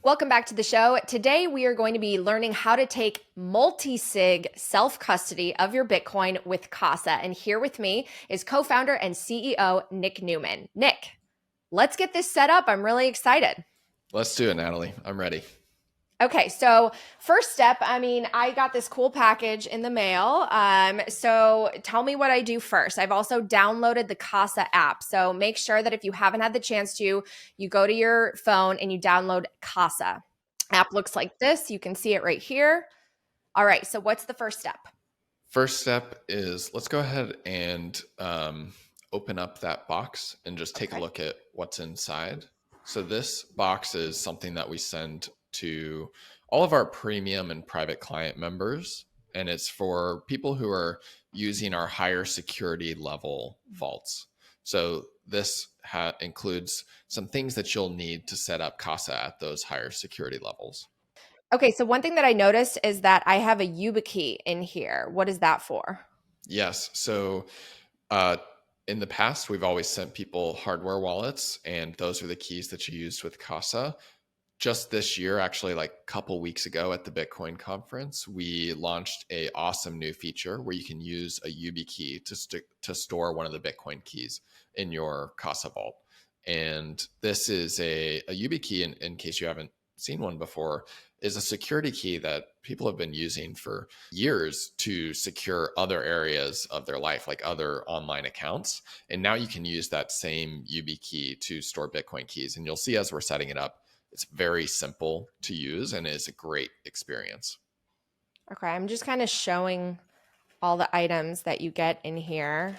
Welcome back to the show. Today, we are going to be learning how to take multi-sig self-custody of your Bitcoin with Casa. And here with me is co-founder and CEO, Nick Neuman. Nick, let's get this set up. I'm really excited. Let's do it, Natalie. I'm ready. Okay, so first step, I got this cool package in the mail. So tell me what I do first. I've also downloaded the Casa app. So make sure that if you haven't had the chance to, you go to your phone and you download Casa. App looks like this. You can see it right here. All right, so what's the first step? First step is let's go ahead and open up that box and just take a look at what's inside. So this box is something that we send to all of our premium and private client members. And it's for people who are using our higher security level vaults. So this includes some things that you'll need to set up Casa at those higher security levels. Okay, so one thing that I noticed is that I have a YubiKey in here. What is that for? Yes. So uh, in the past, we've always sent people hardware wallets, and those are the keys that you used with Casa. Just this year, actually, like a couple weeks ago at the Bitcoin conference, we launched a awesome new feature where you can use a YubiKey to store one of the Bitcoin keys in your Casa vault. And this is a YubiKey, in case you haven't seen one before, is a security key that people have been using for years to secure other areas of their life, like other online accounts. And now you can use that same YubiKey to store Bitcoin keys. And you'll see as we're setting it up, it's very simple to use and is a great experience. Okay, I'm just kind of showing all the items that you get in here.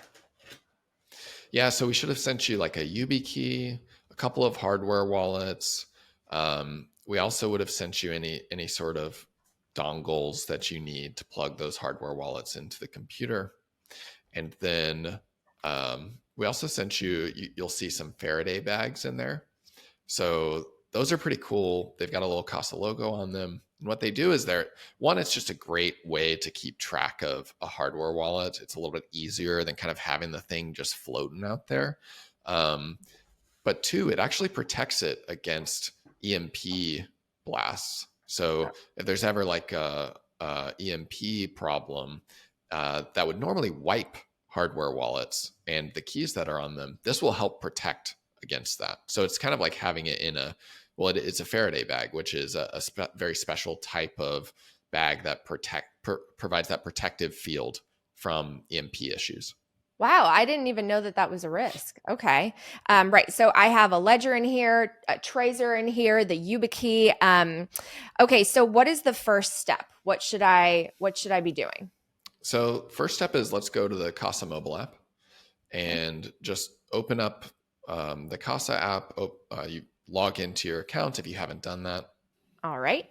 Yeah, so we should have sent you like a YubiKey, a couple of hardware wallets. We also would have sent you any sort of dongles that you need to plug those hardware wallets into the computer. And then we also sent you'll see some Faraday bags in there. So those are pretty cool. They've got a little Casa logo on them. And what they do is it's just a great way to keep track of a hardware wallet. It's a little bit easier than kind of having the thing just floating out there. But two, it actually protects it against EMP blasts. So if there's ever like a EMP problem that would normally wipe hardware wallets and the keys that are on them, this will help protect against that. So it's kind of like having it in it's a Faraday bag, which is a very special type of bag that provides that protective field from EMP issues. Wow, I didn't even know that that was a risk. Okay. Right. So I have a ledger in here, a tracer in here, the YubiKey. Okay. So what is the first step? What should I be doing? So first step is let's go to the Casa mobile app Okay. and just open up the Casa app. You log into your account if you haven't done that. All right.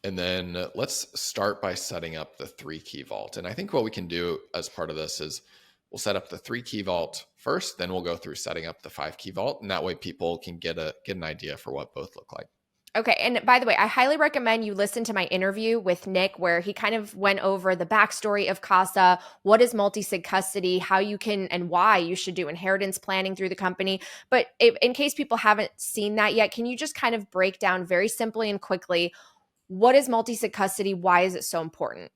And then let's start by setting up the 3-key vault. And I think what we can do as part of this is we'll set up the 3-key vault first, then we'll go through setting up the 5-key vault. And that way people can get an idea for what both look like. Okay. And by the way, I highly recommend you listen to my interview with Nick, where he kind of went over the backstory of Casa, what is multi-sig custody, how you can and why you should do inheritance planning through the company. But in case people haven't seen that yet, can you just kind of break down very simply and quickly what is multi-sig custody? Why is it so important?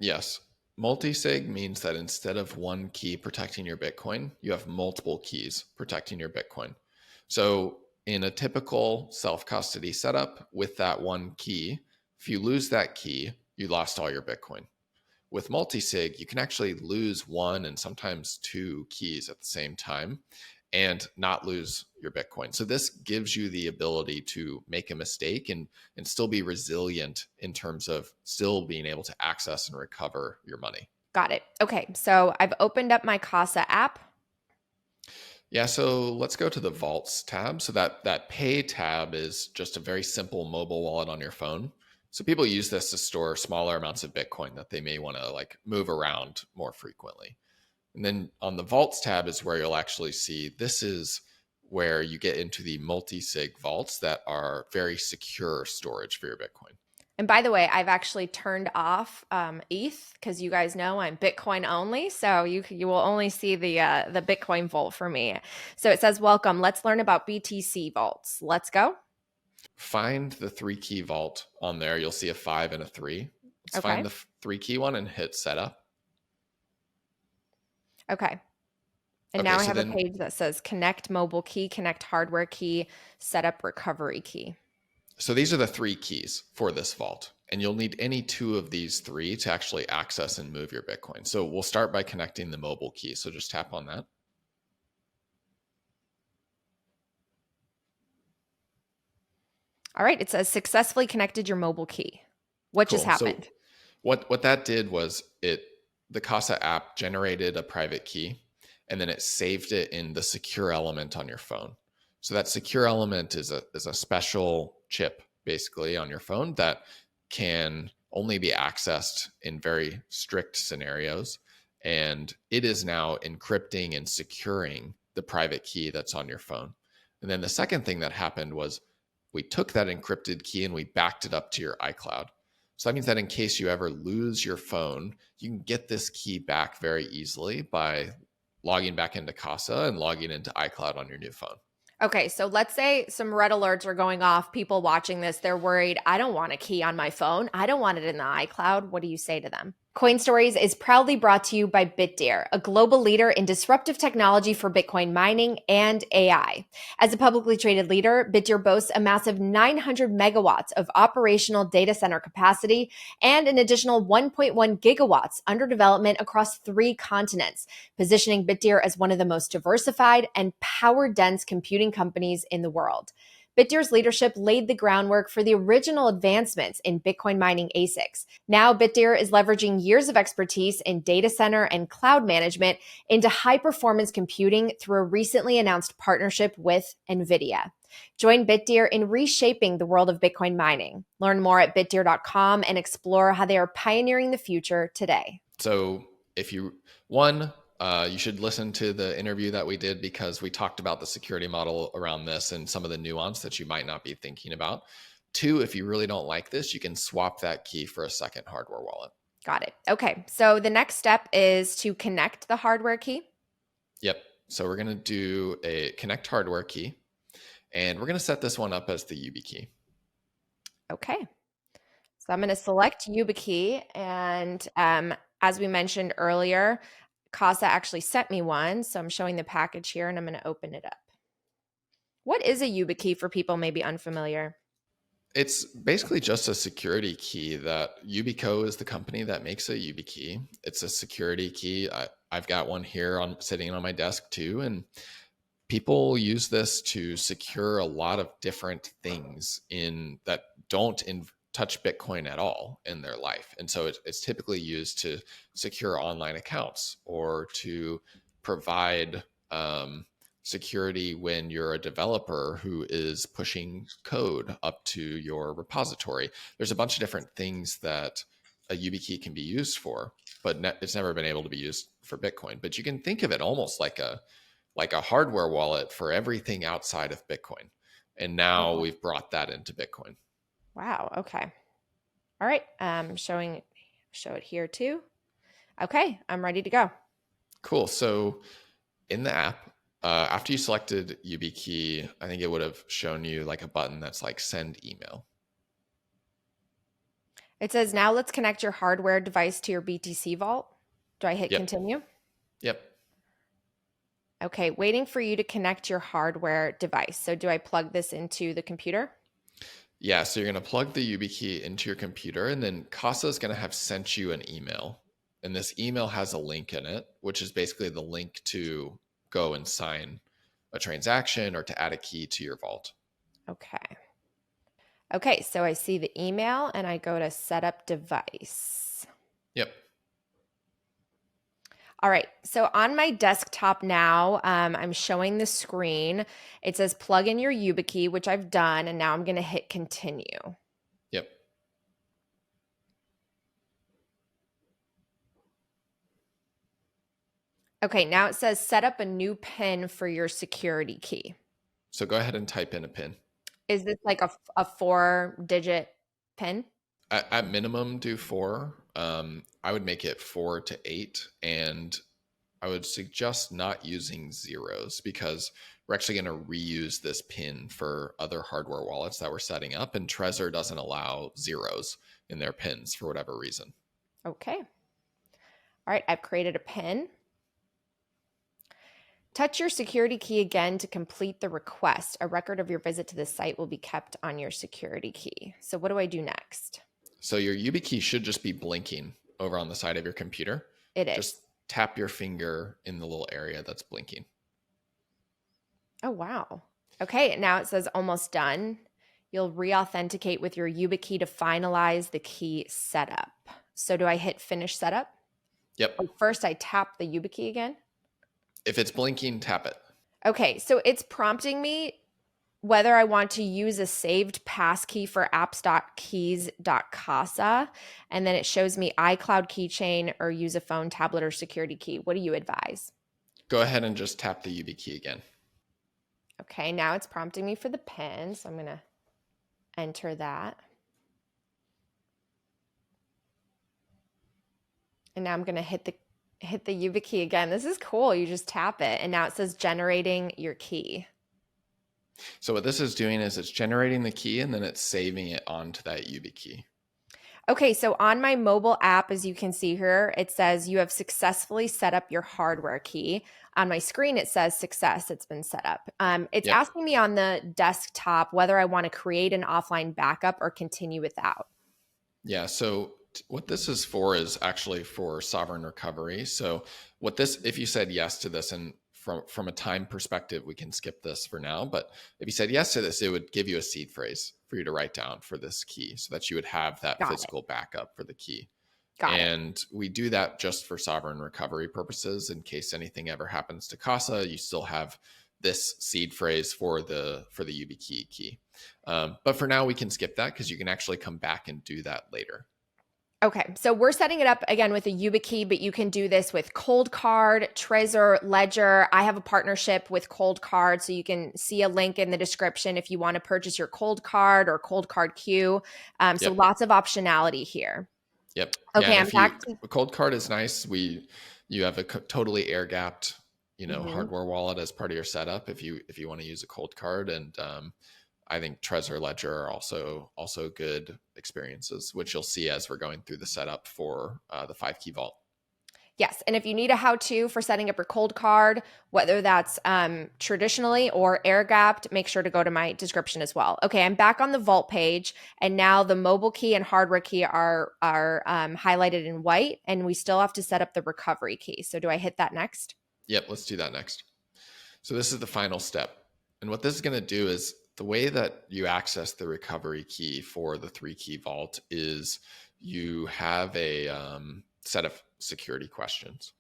Yes. Multisig means that instead of one key protecting your Bitcoin, you have multiple keys protecting your Bitcoin. So in a typical self-custody setup with that one key, if you lose that key, you lost all your Bitcoin. With multisig, you can actually lose one and sometimes two keys at the same time and not lose your Bitcoin. So this gives you the ability to make a mistake and still be resilient in terms of still being able to access and recover your money. Got it. Okay. So I've opened up my Casa app. Yeah, so let's go to the Vaults tab. So that Pay tab is just a very simple mobile wallet on your phone. So people use this to store smaller amounts of Bitcoin that they may want to like move around more frequently. And then on the Vaults tab is where you'll actually see this is where you get into the multi-sig vaults that are very secure storage for your Bitcoin. And by the way, I've actually turned off ETH because you guys know I'm Bitcoin only, so you will only see the Bitcoin vault for me. So it says, "Welcome. Let's learn about BTC vaults. Let's go." find the 3-key vault on there. You'll see a 5 and a 3. Let's Okay. find the 3-key one and hit setup. Okay. And Okay, now I so have a then, page that says connect mobile key, connect hardware key, set up recovery key. so these are the 3 keys for this vault. And you'll need any 2 of these 3 to actually access and move your Bitcoin. So we'll start by connecting the mobile key. So just tap on that. All right. It says successfully connected your mobile key. What just Cool. So happened? what that did was the Casa app generated a private key, and then it saved it in the secure element on your phone. So that secure element is a special chip basically on your phone that can only be accessed in very strict scenarios, and it is now encrypting and securing the private key that's on your phone. And then the second thing that happened was we took that encrypted key and we backed it up to your iCloud. So that means that in case you ever lose your phone, you can get this key back very easily by logging back into Casa and logging into iCloud on your new phone. Okay, so let's say some red alerts are going off. People watching this, they're worried. I don't want a key on my phone. I don't want it in the iCloud. What do you say to them? CoinStories is proudly brought to you by Bitdeer, a global leader in disruptive technology for Bitcoin mining and AI. As a publicly traded leader, Bitdeer boasts a massive 900 megawatts of operational data center capacity and an additional 1.1 gigawatts under development across 3 continents, positioning Bitdeer as one of the most diversified and power-dense computing companies in the world. Bitdeer's leadership laid the groundwork for the original advancements in Bitcoin mining ASICs. Now, Bitdeer is leveraging years of expertise in data center and cloud management into high-performance computing through a recently announced partnership with NVIDIA. Join Bitdeer in reshaping the world of Bitcoin mining. Learn more at bitdeer.com and explore how they are pioneering the future today. So if you you should listen to the interview that we did because we talked about the security model around this and some of the nuance that you might not be thinking about. 2, if you really don't like this, you can swap that key for a second hardware wallet. Got it. Okay. So the next step is to connect the hardware key. Yep. So we're going to do a connect hardware key, and we're going to set this one up as the YubiKey. Okay. So I'm going to select YubiKey. And as we mentioned earlier, Casa actually sent me one. So I'm showing the package here and I'm going to open it up. What is a YubiKey for people maybe unfamiliar? It's basically just a security key that Yubico is the company that makes a YubiKey. It's a security key. I've got one here on sitting on my desk too. And people use this to secure a lot of different things in that don't touch Bitcoin at all in their life. And so it's typically used to secure online accounts or to provide security when you're a developer who is pushing code up to your repository. There's a bunch of different things that a YubiKey can be used for, but it's never been able to be used for Bitcoin. But you can think of it almost like a hardware wallet for everything outside of Bitcoin. And now Oh, we've brought that into Bitcoin. wow. Okay. All right. Show it here too. Okay. I'm ready to go. Cool. So in the app, after you selected YubiKey, I think it would have shown you like a button that's like send email. It says now let's connect your hardware device to your BTC vault. Do I hit Yep. continue? Yep. Okay, waiting for you to connect your hardware device. So do I plug this into the computer? Yeah. So you're going to plug the YubiKey into your computer, and then Casa is going to have sent you an email. And this email has a link in it, which is basically the link to go and sign a transaction or to add a key to your vault. Okay. Okay, so I see the email and I go to set up device. Yep. All right, so on my desktop now, I'm showing the screen. It says plug in your YubiKey, which I've done, and now I'm going to hit continue. Yep. Okay, now it says set up a new PIN for your security key. So go ahead and type in a PIN. Is this like a 4-digit PIN? At minimum, do 4. I would make it 4 to 8, and I would suggest not using zeros because we're actually going to reuse this pin for other hardware wallets that we're setting up, and Trezor doesn't allow zeros in their pins for whatever reason. Okay. All right, I've created a pin. Touch your security key again to complete the request. A record of your visit to the site will be kept on your security key. So what do I do next? So your YubiKey should just be blinking over on the side of your computer. It Just is. tap your finger in the little area that's blinking. Oh, wow. Okay, now it says almost done. You'll re-authenticate with your YubiKey to finalize the key setup. So do I hit finish setup? Yep. Oh, first I tap the YubiKey again. If it's blinking, tap it. Okay, so it's prompting me whether I want to use a saved passkey for apps.keys.casa, and then it shows me iCloud keychain or use a phone, tablet, or security key. What do you advise? Go ahead and just tap the YubiKey again. Okay, now it's prompting me for the PIN, so I'm going to enter that. And now I'm going to hit the YubiKey again. This is cool. You just tap it, and now it says generating your key. So what this is doing is it's generating the key and then it's saving it onto that YubiKey. Okay, so on my mobile app, as you can see here, it says you have successfully set up your hardware key. On my screen, it says success, it's been set up. It's Yep. asking me on the desktop whether I want to create an offline backup or continue without. Yeah. So what this is for is actually for sovereign recovery. So what this, if you said yes to this, and from a time perspective, we can skip this for now. But if you said yes to this, it would give you a seed phrase for you to write down for this key so that you would have that Got it. physical backup for the key. Got it. And we do that just for sovereign recovery purposes. In case anything ever happens to Casa, you still have this seed phrase for the YubiKey key. But for now, we can skip that because you can actually come back and do that later. Okay, so we're setting it up again with a YubiKey, but you can do this with Cold Card, Trezor, Ledger. I have a partnership with Cold Card, so you can see a link in the description if you want to purchase your Cold Card or Cold Card Q. So Yep. lots of optionality here. Yep. Okay, Yeah, I'm back to a cold card is nice. You have a totally air gapped, Mhm. hardware wallet as part of your setup if you want to use a cold card. And I think Trezor Ledger are also good experiences, which you'll see as we're going through the setup for the 5-key vault. Yes, and if you need a how-to for setting up your Cold Card, whether that's traditionally or air-gapped, make sure to go to my description as well. Okay, I'm back on the vault page, and now the mobile key and hardware key are highlighted in white, and we still have to set up the recovery key. So do I hit that next? Yep, let's do that next. So this is the final step. And what this is going to do is the way that you access the recovery key for the 3-key vault is you have a set of security questions.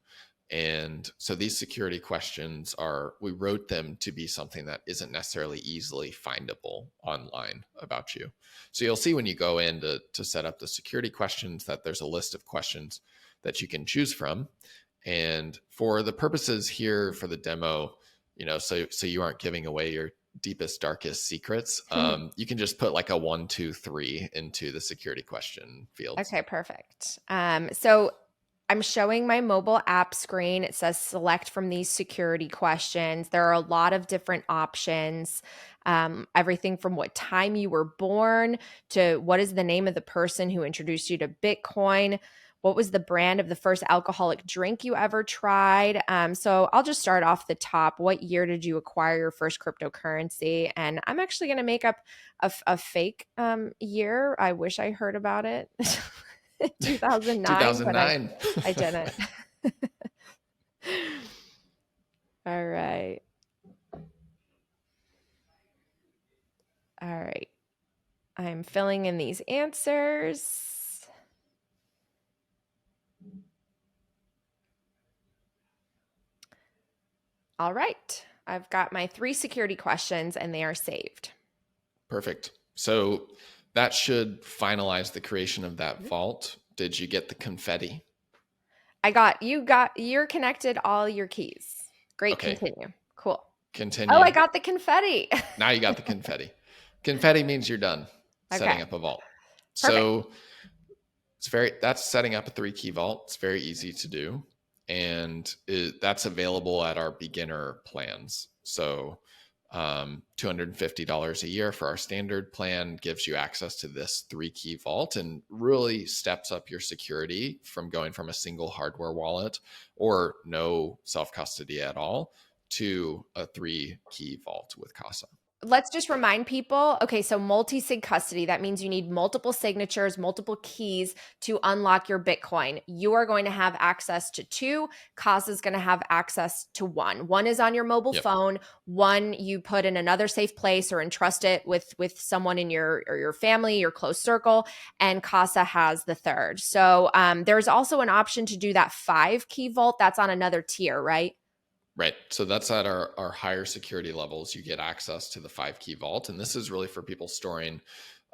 And so these security questions we wrote them to be something that isn't necessarily easily findable online about you. So you'll see when you go in to set up the security questions that there's a list of questions that you can choose from. And for the purposes here for the demo, so you aren't giving away your deepest, darkest secrets, you can just put like a 1, 2, 3 into the security question fields. Okay, perfect. So I'm showing my mobile app screen. It says select from these security questions. There are a lot of different options. Everything from what time you were born to what is the name of the person who introduced you to Bitcoin. What was the brand of the first alcoholic drink you ever tried? So I'll just start off the top. What year did you acquire your first cryptocurrency? And I'm actually going to make up a fake year. I wish I heard about it. 2009, 2009. but I didn't. All right. All right. I'm filling in these answers. All right. I've got my 3 security questions and they are saved. Perfect. So that should finalize the creation of that vault. Did you get the confetti? You're connected all your keys. Great. Okay. Continue. Cool. Continue. Oh, I got the confetti. Now you got the confetti. Confetti means you're done setting up a vault. Perfect. So that's setting up a 3-key vault. It's very easy to do. and that's available at our beginner plans. So $250 a year for our standard plan gives you access to this 3-key vault and really steps up your security from going from a single hardware wallet or no self-custody at all to a 3-key vault with Casa. Let's just remind people, okay, so multi-sig custody, that means you need multiple signatures, multiple keys to unlock your Bitcoin. You are going to have access to 2. Casa is going to have access to 1. One is on your mobile Yep. phone. One you put in another safe place or entrust it with someone in your family, your close circle, and Casa has the third. So there's also an option to do that 5-key vault. That's on another tier, right? Right. So that's at our higher security levels. You get access to the 5-key vault. And this is really for people storing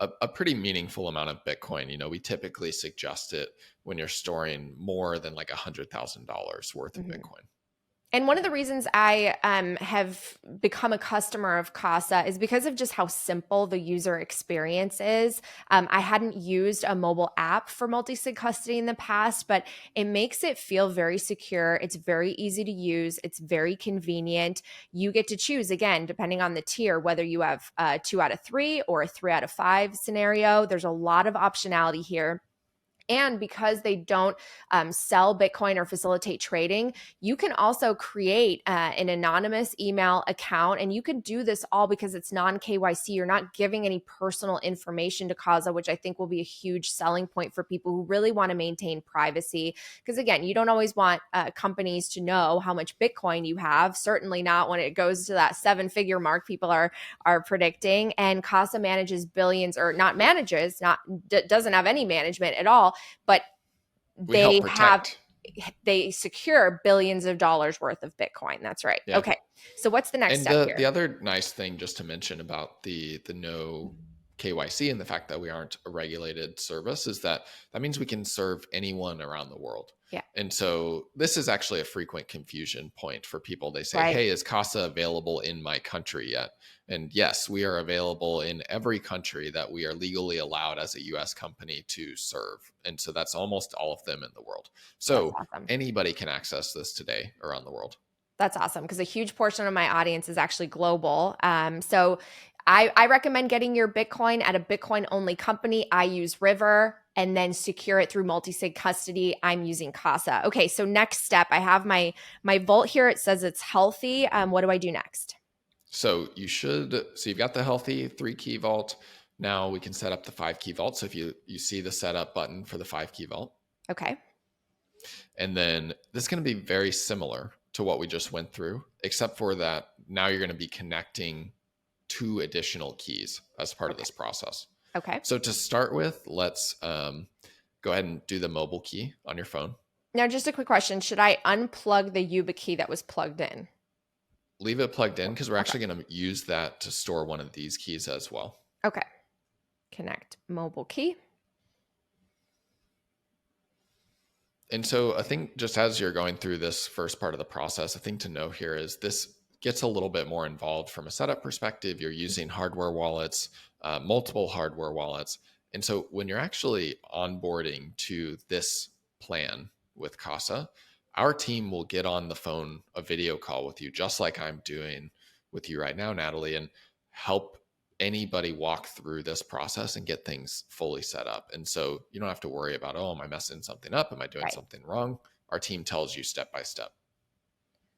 a pretty meaningful amount of Bitcoin. You know, we typically suggest it when you're storing more than like $100,000 worth of Bitcoin. And one of the reasons I have become a customer of Casa is because of just how simple the user experience is. I hadn't used a mobile app for multi-sig custody in the past, but it makes it feel very secure. It's very easy to use. It's very convenient. You get to choose, again, depending on the tier, whether you have a 2 out of 3 or a 3 out of 5 scenario. There's a lot of optionality here. And because they don't sell Bitcoin or facilitate trading, you can also create an anonymous email account. And you can do this all because it's non-KYC. You're not giving any personal information to Casa, which I think will be a huge selling point for people who really want to maintain privacy. Because again, you don't always want companies to know how much Bitcoin you have, certainly not when it goes to that 7-figure mark people are predicting. And Casa manages billions, or not manages, doesn't have any management at all, but We help they secure billions of dollars worth of Bitcoin. That's right. Yeah. Okay. So what's the next And step the here? other nice thing just to mention about the no KYC and the fact that we aren't a regulated service is that means we can serve anyone around the world. Yeah. And so this is actually a frequent confusion point for people. They say, Right. hey, is Casa available in my country yet? And yes, we are available in every country that we are legally allowed as a US company to serve. And so that's almost all of them in the world. That's So awesome. anybody can access this today around the world. That's awesome because a huge portion of my audience is actually global. So I recommend getting your Bitcoin at a Bitcoin only company. I use River, and then secure it through multi-sig custody. I'm using Casa. Okay, so next step, I have my vault here. It says it's healthy. What do I do next? So you've got the healthy 3-key vault. Now we can set up the 5-key vault. So if you see the setup button for the 5-key vault, Okay. and then this is going to be very similar to what we just went through, except for that now you're going to be connecting 2 additional keys as part of this process. Okay. So to start with, let's go ahead and do the mobile key on your phone. Now, just a quick question. Should I unplug the YubiKey that was plugged in? Leave it plugged in because we're actually going to use that to store one of these keys as well. Okay. Connect mobile key. And so I think just as you're going through this first part of the process, a thing to know here is this gets a little bit more involved from a setup perspective. You're using hardware wallets, multiple hardware wallets. And so when you're actually onboarding to this plan with Casa, our team will get on the phone, a video call with you, just like I'm doing with you right now, Natalie, and help anybody walk through this process and get things fully set up. And so you don't have to worry about, oh, am I messing something up? Am I doing something wrong? Our team tells you step by step.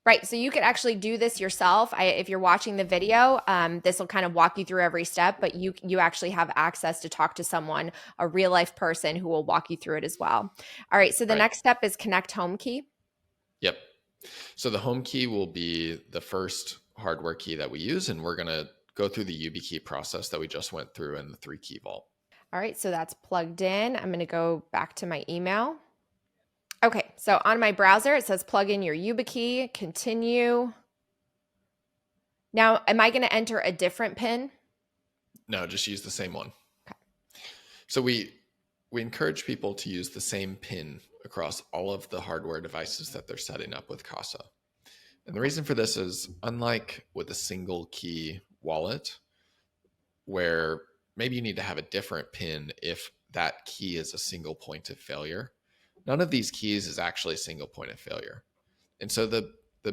Right. So you could actually do this yourself. If you're watching the video, this will kind of walk you through every step, but you actually have access to talk to someone, a real life person who will walk you through it as well. All right. So the next step is connect home key. Yep. So the home key will be the first hardware key that we use, and we're going to go through the YubiKey process that we just went through in the 3-key vault. All right. So that's plugged in. I'm going to go back to my email. Okay, so on my browser, it says plug in your YubiKey, continue. Now, am I going to enter a different PIN? No, just use the same one. Okay. So we encourage people to use the same PIN across all of the hardware devices that they're setting up with Casa. And the reason for this is, unlike with a single key wallet, where maybe you need to have a different PIN if that key is a single point of failure, none of these keys is actually a single point of failure. And so the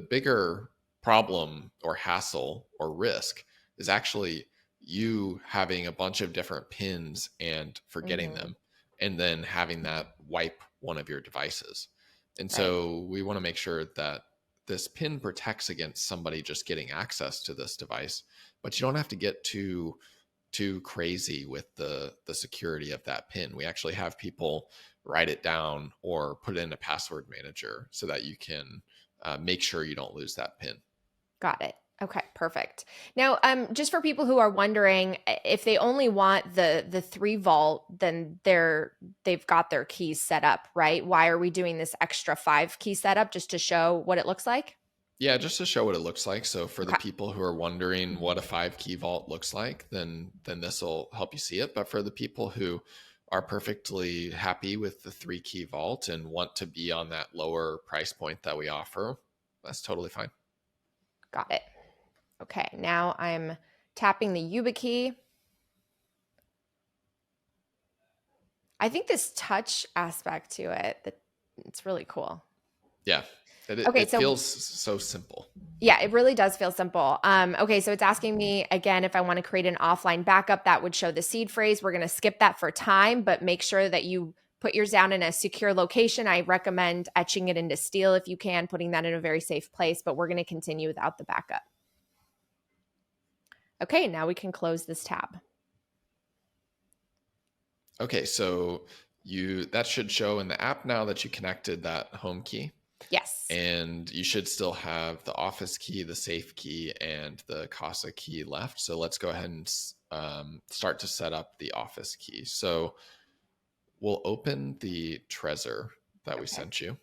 bigger problem or hassle or risk is actually you having a bunch of different pins and forgetting Mm-hmm. them, and then having that wipe one of your devices. And Right. so we want to make sure that this pin protects against somebody just getting access to this device, but you don't have to get too crazy with the security of that pin. We actually have people write it down or put it in a password manager so that you can make sure you don't lose that pin. Got it. Okay, perfect. Now, just for people who are wondering, if they only want the 3 vault, then they've got their keys set up, right? Why are we doing this extra 5 key setup, just to show what it looks like? Yeah, just to show what it looks like. So for the Okay. people who are wondering what a 5 key vault looks like, then this will help you see it. But for the people who are perfectly happy with the 3 key vault and want to be on that lower price point that we offer, that's totally fine. Got it. Okay, now I'm tapping the YubiKey. I think this touch aspect to it, that it's really cool. Yeah, Okay, it so feels so simple. yeah, it really does feel simple. Okay, so it's asking me again if I want to create an offline backup that would show the seed phrase. We're going to skip that for time, but make sure that you put yours down in a secure location. I recommend etching it into steel if you can, putting that in a very safe place, but we're going to continue without the backup. Okay, now we can close this tab. Okay, so that should show in the app now that you connected that home key. Yes. And you should still have the office key, the safe key, and the Casa key left. So let's go ahead and start to set up the office key. So we'll open the Trezor that we Okay. sent you.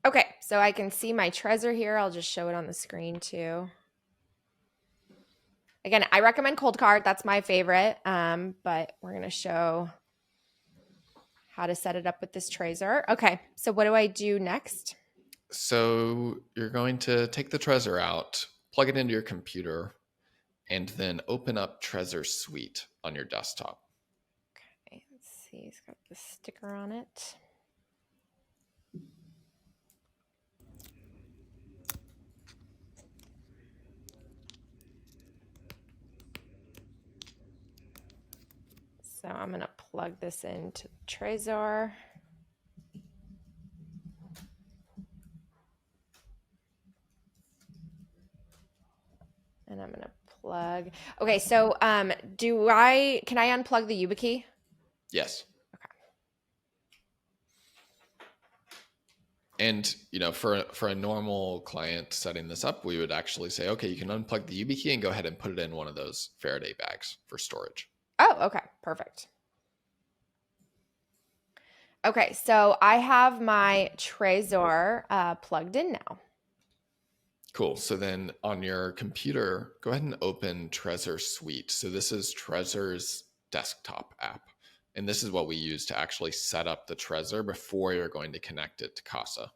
Okay, so I can see my Trezor here. I'll just show it on the screen too. Again, I recommend Cold Card. That's my favorite, but we're going to show how to set it up with this Trezor. Okay, so what do I do next? So you're going to take the Trezor out, plug it into your computer, and then open up Trezor Suite on your desktop. Okay, let's see. It's got the sticker on it. So I'm going to plug this into Trezor. And I'm going to plug. Okay, so can I unplug the YubiKey? Yes. Okay. And for a normal client setting this up, we would actually say, okay, you can unplug the YubiKey and go ahead and put it in one of those Faraday bags for storage. Oh, okay, perfect. Okay, so I have my Trezor plugged in now. Cool. So then on your computer, go ahead and open Trezor Suite. So this is Trezor's desktop app. And this is what we use to actually set up the Trezor before you're going to connect it to Casa.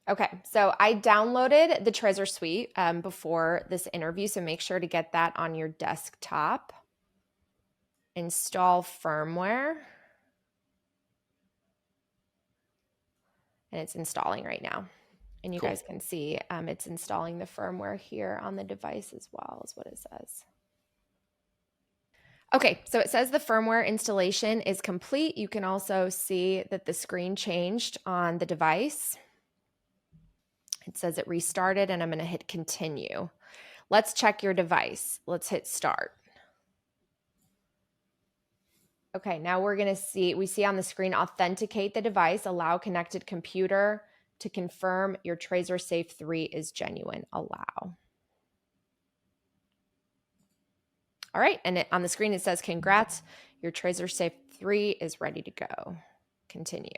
Okay, so I downloaded the Trezor Suite before this interview, so make sure to get that on your desktop. Install firmware. And it's installing right now. And you Cool. guys can see it's installing the firmware here on the device as well, is what it says. Okay, so it says the firmware installation is complete. You can also see that the screen changed on the device. It says it restarted, and I'm going to hit continue. Let's check your device. Let's hit start. Okay, now we see on the screen, authenticate the device, allow connected computer to confirm your Trezor Safe 3 is genuine, allow. All right, and on the screen it says, congrats, your Trezor Safe 3 is ready to go. Continue.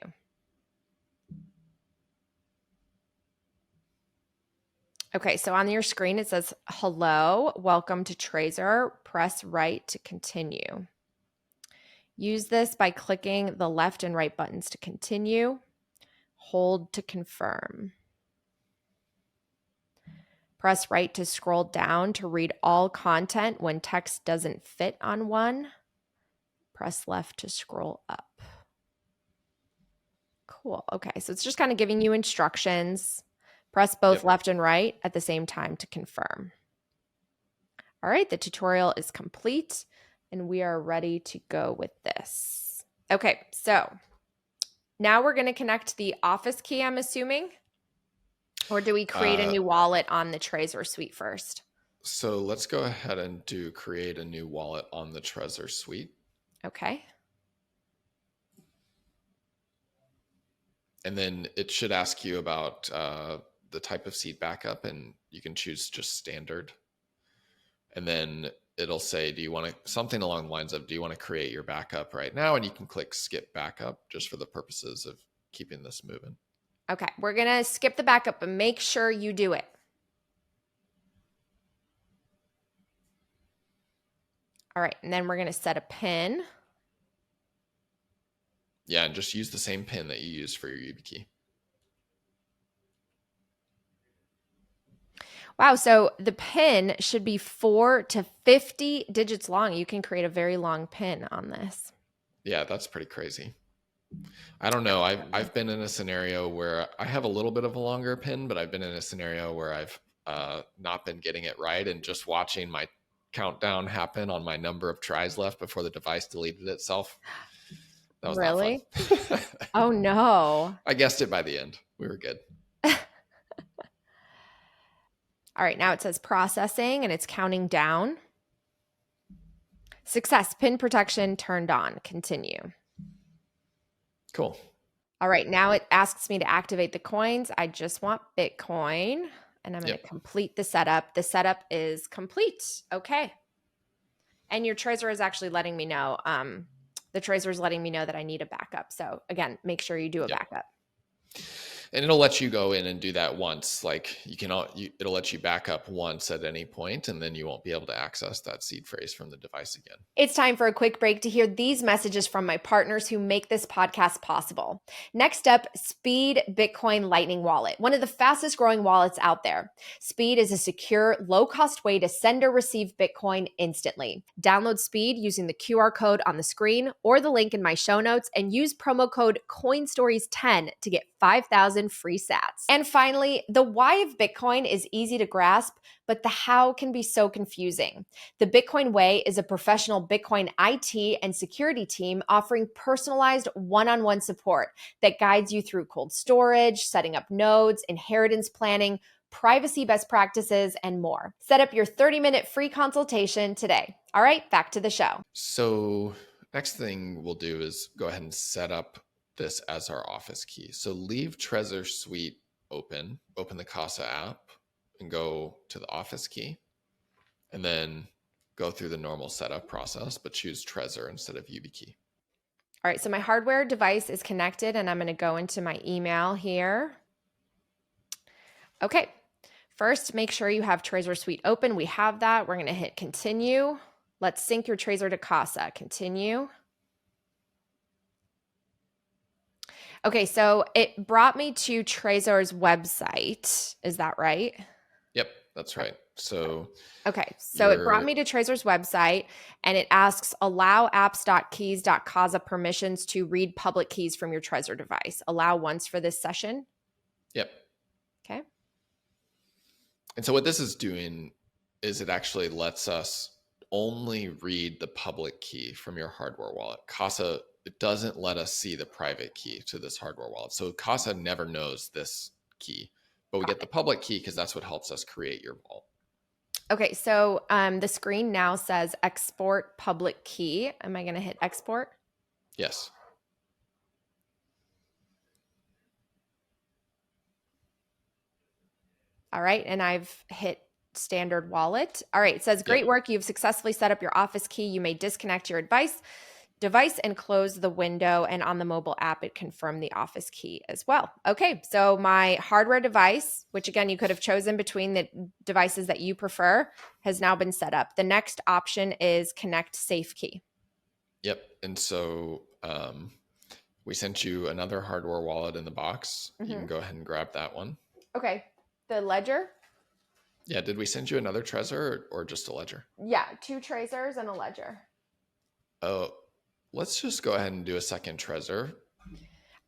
Okay, so on your screen it says, hello, welcome to Trezor. Press right to continue. Use this by clicking the left and right buttons to continue. Hold to confirm. Press right to scroll down to read all content when text doesn't fit on one. Press left to scroll up. Cool. Okay, so it's just kind of giving you instructions. Press both Yep. left and right at the same time to confirm. All right, the tutorial is complete and we are ready to go with this. Okay, so now we're going to connect the Office key, I'm assuming. Or do we create a new wallet on the Trezor suite first? So let's go ahead and create a new wallet on the Trezor suite. Okay. And then it should ask you about the type of seed backup, and you can choose just standard. And then it'll say, do you want to, something along the lines of, do you want to create your backup right now? And you can click skip backup just for the purposes of keeping this moving. Okay, we're going to skip the backup, but make sure you do it. All right, and then we're going to set a pin. Yeah, and just use the same pin that you use for your YubiKey. Wow, so the pin should be 4 to 50 digits long. You can create a very long pin on this. Yeah, that's pretty crazy. I don't know. I've been in a scenario where I have a little bit of a longer pin, but I've been in a scenario where I've not been getting it right, and just watching my countdown happen on my number of tries left before the device deleted itself. That was Really? not fun. Oh no. I guessed it by the end. We were good. All right, now it says processing and it's counting down. Success, pin protection turned on. Continue. Cool. All right, now it asks me to activate the coins. I just want Bitcoin and I'm going to complete the setup. The setup is complete. Okay. And your Trezor is actually letting me know. The Trezor is letting me know that I need a backup. So again, make sure you do a backup. And it'll let you go in and do that once. Like it'll let you back up once at any point, and then you won't be able to access that seed phrase from the device again. It's time for a quick break to hear these messages from my partners who make this podcast possible. Next up, Speed Bitcoin Lightning Wallet, one of the fastest growing wallets out there. Speed is a secure, low-cost way to send or receive Bitcoin instantly. Download Speed using the QR code on the screen or the link in my show notes and use promo code CoinStories10 to get 5,000 free sats. And finally, the why of Bitcoin is easy to grasp, but the how can be so confusing. The Bitcoin Way is a professional Bitcoin IT and security team offering personalized one-on-one support that guides you through cold storage, setting up nodes, inheritance planning, privacy best practices, and more. Set up your 30-minute free consultation today. All right, back to the show. So next thing we'll do is go ahead and set up this as our Office key. So leave Trezor Suite open the Casa app and go to the Office key, and then go through the normal setup process, but choose Trezor instead of YubiKey. All right, so my hardware device is connected and I'm going to go into my email here. Okay, first make sure you have Trezor Suite open. We have that. We're going to hit continue. Let's sync your Trezor to Casa. Continue. Okay, so it brought me to Trezor's website. Is that right? Yep, that's right. So okay, so it brought me to Trezor's website and it asks allow apps.keys.casa permissions to read public keys from your Trezor device. Allow once for this session. Yep. Okay. And so what this is doing is it actually lets us only read the public key from your hardware wallet. Casa, it doesn't let us see the private key to this hardware wallet. So Casa never knows this key, but we get the public key because that's what helps us create your wallet. Okay, so the screen now says export public key. Am I going to hit export? Yes. All right, and I've hit standard wallet. All right, it says great work. You've successfully set up your Office key. You may disconnect your device and close the window, and on the mobile app it confirmed the Office key as well. Okay, so my hardware device, which again you could have chosen between the devices that you prefer, has now been set up. The next option is connect safe key. Yep. And so we sent you another hardware wallet in the box. You can go ahead and grab that one. Okay, the ledger. Yeah, did we send you another Trezor or just a ledger? Yeah, 2 Trezors and a ledger. Oh, Let's just go ahead and do a second Trezor.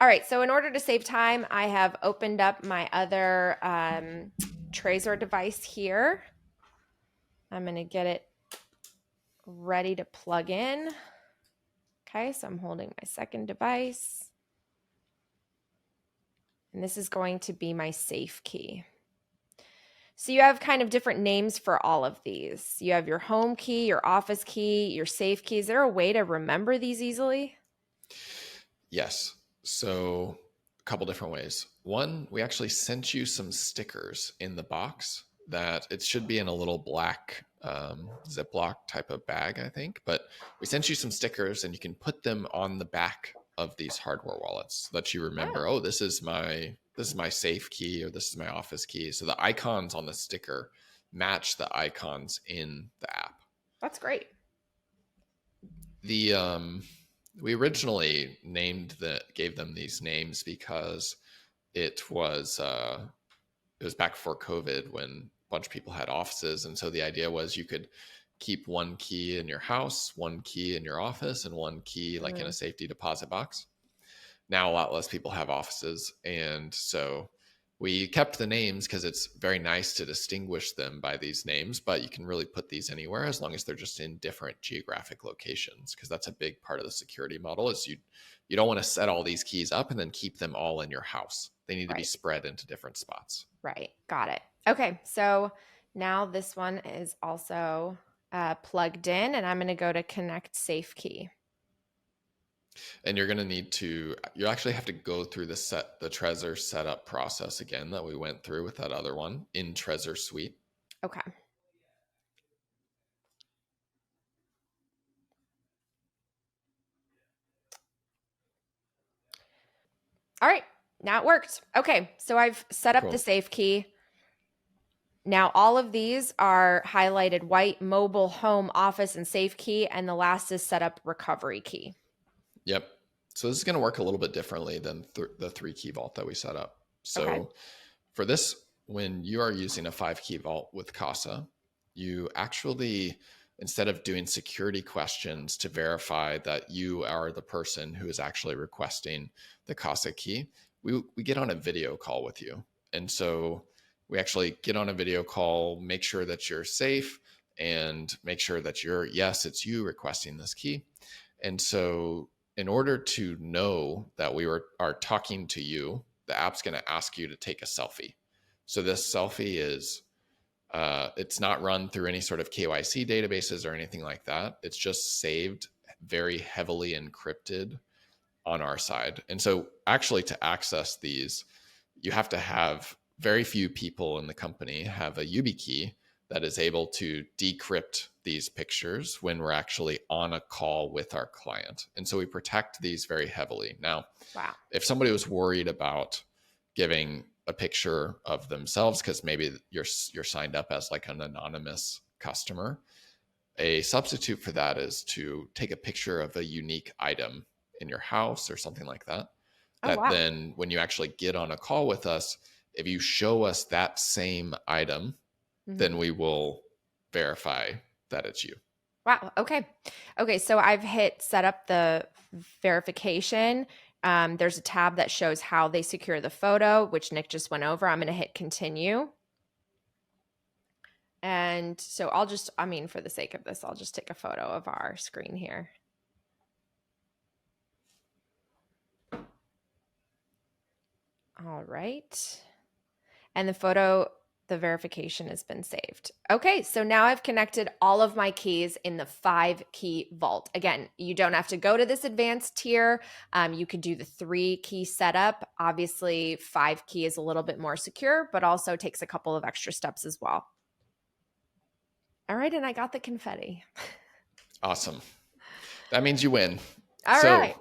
All right, so in order to save time, I have opened up my other Trezor device here. I'm going to get it ready to plug in. Okay, so I'm holding my second device. And this is going to be my safe key. So you have kind of different names for all of these. You have your home key, your office key, your safe key. Is there a way to remember these easily? Yes. So a couple different ways. One, we actually sent you some stickers in the box that it should be in a little black Ziploc type of bag, I think. But we sent you some stickers and you can put them on the back of these hardware wallets so that you remember, Oh, oh, this is my safe key or this is my office key. So the icons on the sticker match the icons in the app. that's great. The we originally gave them these names because it was back before COVID when a bunch of people had offices, and so the idea was you could keep one key in your house, one key in your office, and one key like in a safety deposit box. Now a lot less people have offices, and so we kept the names because it's very nice to distinguish them by these names, but you can really put these anywhere as long as they're just in different geographic locations, because that's a big part of the security model is you don't want to set all these keys up and then keep them all in your house. They need to be Right, spread into different spots. right. Got it. Okay, so now this one is also plugged in, and I'm going to go to connect safe key. And you're going to need to you actually have to go through the Trezor setup process again that we went through with that other one in Trezor Suite. Okay. All right, now it worked. Okay, so I've set up the Cool. safe key. Now all of these are highlighted white: mobile, home, office, and safe key, and the last is set up recovery key. Yep. So this is going to work a little bit differently than the 3-key vault that we set up. Okay. So for this, when you are using a 5-key vault with Casa, you actually, instead of doing security questions to verify that you are the person who is actually requesting the Casa key, we get on a video call with you. And so we actually get on a video call, make sure that you're safe, and make sure that yes, it's you requesting this key. And so in order to know that are talking to you, the app's going to ask you to take a selfie. So this selfie is it's not run through any sort of KYC databases or anything like that. It's just saved very heavily encrypted on our side. And so actually to access these, you have to have very few people in the company have a YubiKey that is able to decrypt these pictures when we're actually on a call with our client. And so we protect these very heavily. Now, Wow. if somebody was worried about giving a picture of themselves because maybe you're signed up as like an anonymous customer, a substitute for that is to take a picture of a unique item in your house or something like that. Oh, That wow. then when you actually get on a call with us, if you show us that same item, Mhm. then we will verify that it's you. Wow. Okay. Okay. So I've hit set up the verification. There's a tab that shows how they secure the photo, which Nick just went over. I'm going to hit continue. And so I mean, for the sake of this, I'll just take a photo of our screen here. All right. And the verification has been saved. Okay, so now I've connected all of my keys in the 5-key vault. Again, you don't have to go to this advanced tier. You could do the 3-key setup. Obviously, 5-key is a little bit more secure, but also takes a couple of extra steps as well. All right, and I got the confetti. Awesome. That means you win. All So right.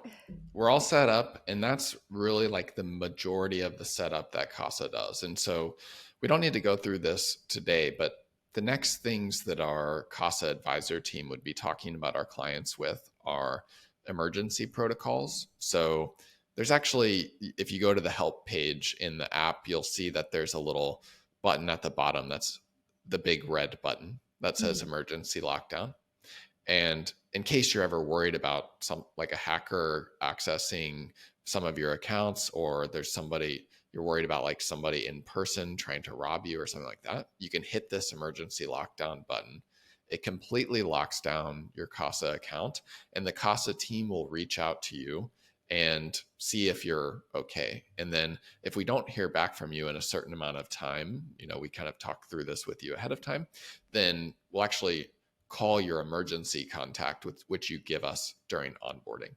we're all set up, and that's really like the majority of the setup that Casa does. And so we don't need to go through this today, but the next things that our Casa advisor team would be talking about our clients with are emergency protocols. So there's actually, if you go to the help page in the app, you'll see that there's a little button at the bottom that's the big red button that says Mhm. emergency lockdown. And in case you're ever worried about some like a hacker accessing some of your accounts, or there's somebody you're worried about, like somebody in person trying to rob you or something like that, you can hit this emergency lockdown button. It completely locks down your Casa account, and the Casa team will reach out to you and see if you're okay. And then if we don't hear back from you in a certain amount of time, we kind of talk through this with you ahead of time, then we'll actually call your emergency contact with which you give us during onboarding.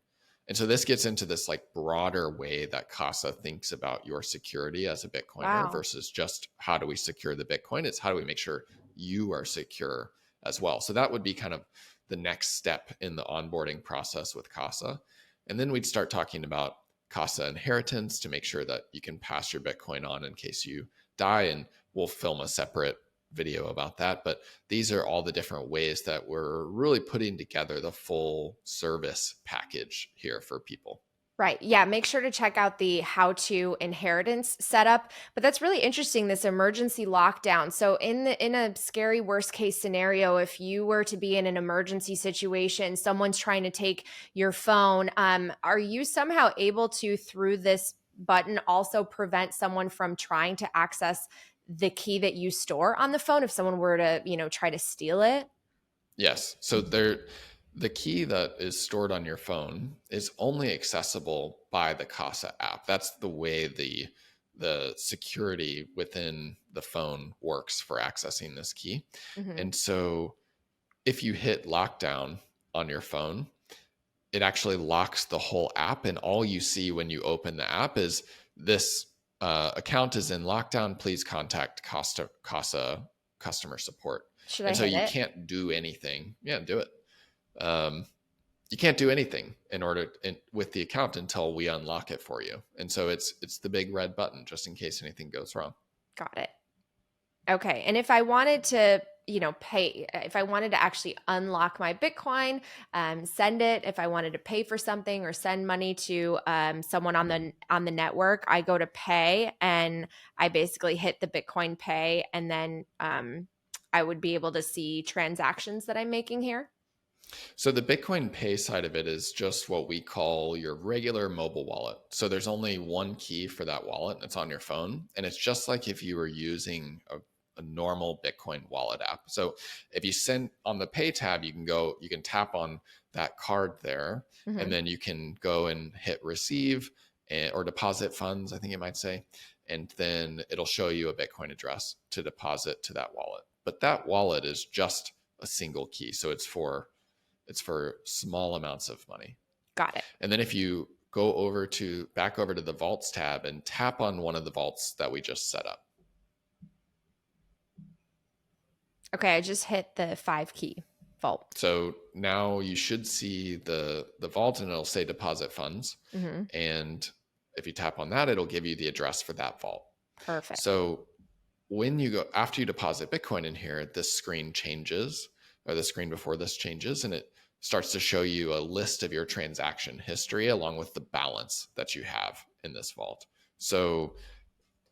And so this gets into this like broader way that Casa thinks about your security as a Bitcoiner Wow. versus just how do we secure the Bitcoin? It's how do we make sure you are secure as well. So that would be kind of the next step in the onboarding process with Casa. And then we'd start talking about Casa inheritance to make sure that you can pass your Bitcoin on in case you die. And we'll film a separate video about that. But these are all the different ways that we're really putting together the full service package here for people. Right. Yeah. Make sure to check out the how to inheritance setup. But that's really interesting, this emergency lockdown. So in a scary worst case scenario, if you were to be in an emergency situation, someone's trying to take your phone, are you somehow able to, through this button, also prevent someone from trying to access the key that you store on the phone if someone were to, try to steal it? Yes. So the key that is stored on your phone is only accessible by the Casa app. That's the way the security within the phone works for accessing this key. Hmm. And so if you hit lockdown on your phone, it actually locks the whole app. And all you see when you open the app is this account is in lockdown. Please contact Casa customer support. Should I And so hit you it? can't do anything. Yeah, do it. Um, you can't do anything with the account until we unlock it for you. And so it's the big red button just in case anything goes wrong. Got it. Okay. And if I wanted to, pay, if I wanted to actually unlock my Bitcoin, send it, if I wanted to pay for something or send money to someone on the network, I go to pay and I basically hit the Bitcoin pay, and then I would be able to see transactions that I'm making here. So the Bitcoin Pay side of it is just what we call your regular mobile wallet. So there's only one key for that wallet, and it's on your phone. And it's just like if you were using a normal Bitcoin wallet app. So if you send on the Pay tab, you can tap on that card there, and Hmm. then you can go and hit receive or deposit funds, I think it might say. And then it'll show you a Bitcoin address to deposit to that wallet. But that wallet is just a single key. So it's for small amounts of money. Got it. And then if you go back over to the vaults tab and tap on one of the vaults that we just set up. Okay. I just hit the 5 key vault. So now you should see the vault and it'll say deposit funds. Hmm. And if you tap on that, it'll give you the address for that vault. Perfect. So after you deposit Bitcoin in here, this screen changes, or the screen before this changes, and it starts to show you a list of your transaction history along with the balance that you have in this vault. So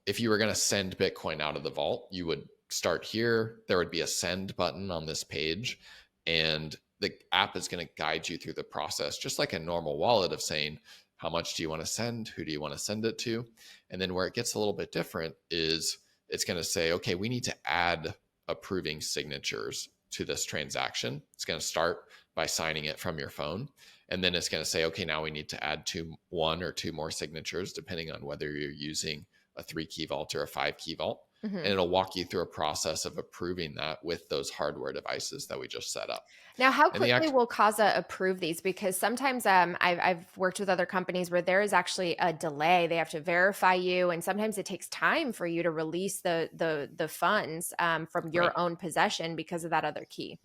if you were going to send Bitcoin out of the vault, you would start here. There would be a send button on this page, and the app is going to guide you through the process, just like a normal wallet, of saying, how much do you want to send? Who do you want to send it to? And then where it gets a little bit different is it's going to say, okay, we need to add approving signatures to this transaction. It's going to start by signing it from your phone. And then it's going to say, okay, now we need to add one or two more signatures, depending on whether you're using a 3-key vault or a 5-key vault. Hmm. And it'll walk you through a process of approving that with those hardware devices that we just set up. Now, how And the quickly act will Casa approve these? Because sometimes I've worked with other companies where there is actually a delay. They have to verify you, and sometimes it takes time for you to release the funds from right. your own possession because of that other key.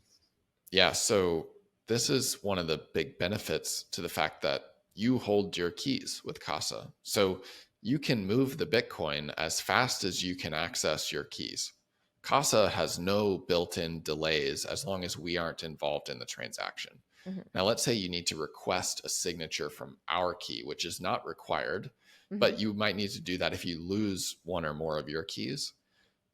Yeah. So this is one of the big benefits to the fact that you hold your keys with Casa. So you can move the Bitcoin as fast as you can access your keys. Casa has no built-in delays as long as we aren't involved in the transaction. Hmm. Now, let's say you need to request a signature from our key, which is not required, Hmm. but you might need to do that if you lose one or more of your keys.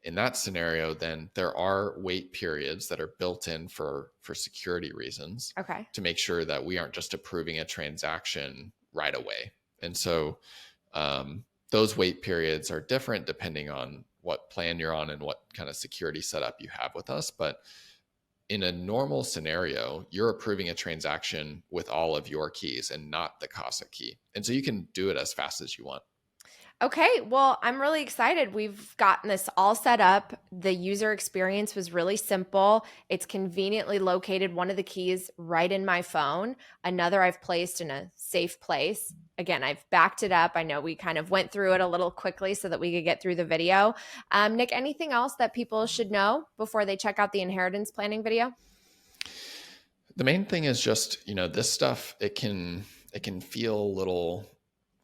In that scenario, then there are wait periods that are built in for security reasons Okay. to make sure that we aren't just approving a transaction right away. And so those wait periods are different depending on what plan you're on and what kind of security setup you have with us. But in a normal scenario, you're approving a transaction with all of your keys and not the Casa key. And so you can do it as fast as you want. Okay, well, I'm really excited. We've gotten this all set up. The user experience was really simple. It's conveniently located one of the keys right in my phone, another I've placed in a safe place. Again, I've backed it up. I know we kind of went through it a little quickly so that we could get through the video. Nick, anything else that people should know before they check out the inheritance planning video? The main thing is just, this stuff, it can feel a little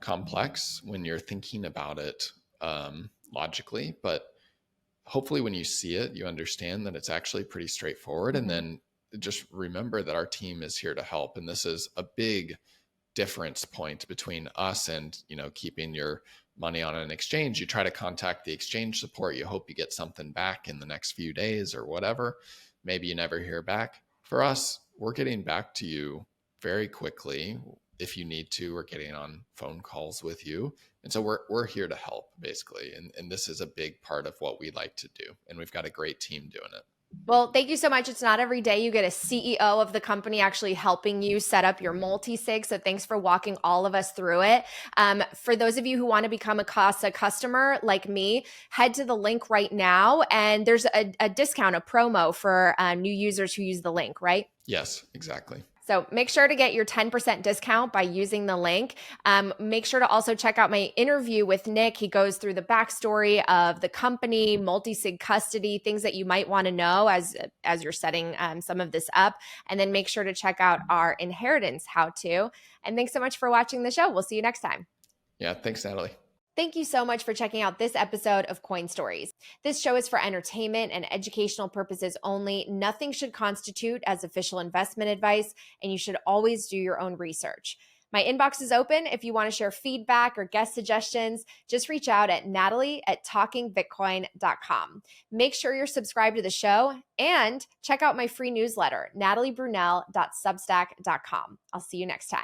complex when you're thinking about it logically, but hopefully when you see it, you understand that it's actually pretty straightforward. Mm-hmm. And then just remember that our team is here to help. And this is a big difference point between us and, keeping your money on an exchange. You try to contact the exchange support. You hope you get something back in the next few days or whatever. Maybe you never hear back. For us, we're getting back to you very quickly. If you need to, we're getting on phone calls with you. And so we're here to help, basically. And this is a big part of what we like to do. And we've got a great team doing it. Well, thank you so much. It's not every day you get a CEO of the company actually helping you set up your multi-sig. So thanks for walking all of us through it. For those of you who want to become a Casa customer like me, head to the link right now. And there's a discount, a promo for new users who use the link, right? Yes, exactly. So make sure to get your 10% discount by using the link. Make sure to also check out my interview with Nick. He goes through the backstory of the company, multi-sig custody, things that you might want to know as you're setting some of this up. And then make sure to check out our inheritance how-to. And thanks so much for watching the show. We'll see you next time. Yeah, thanks, Natalie. Thank you so much for checking out this episode of CoinStories. This show is for entertainment and educational purposes only. Nothing should constitute as official investment advice, and you should always do your own research. My inbox is open. If you want to share feedback or guest suggestions, just reach out at natalie@talkingbitcoin.com. Make sure you're subscribed to the show and check out my free newsletter, nataliebrunel.substack.com. I'll see you next time.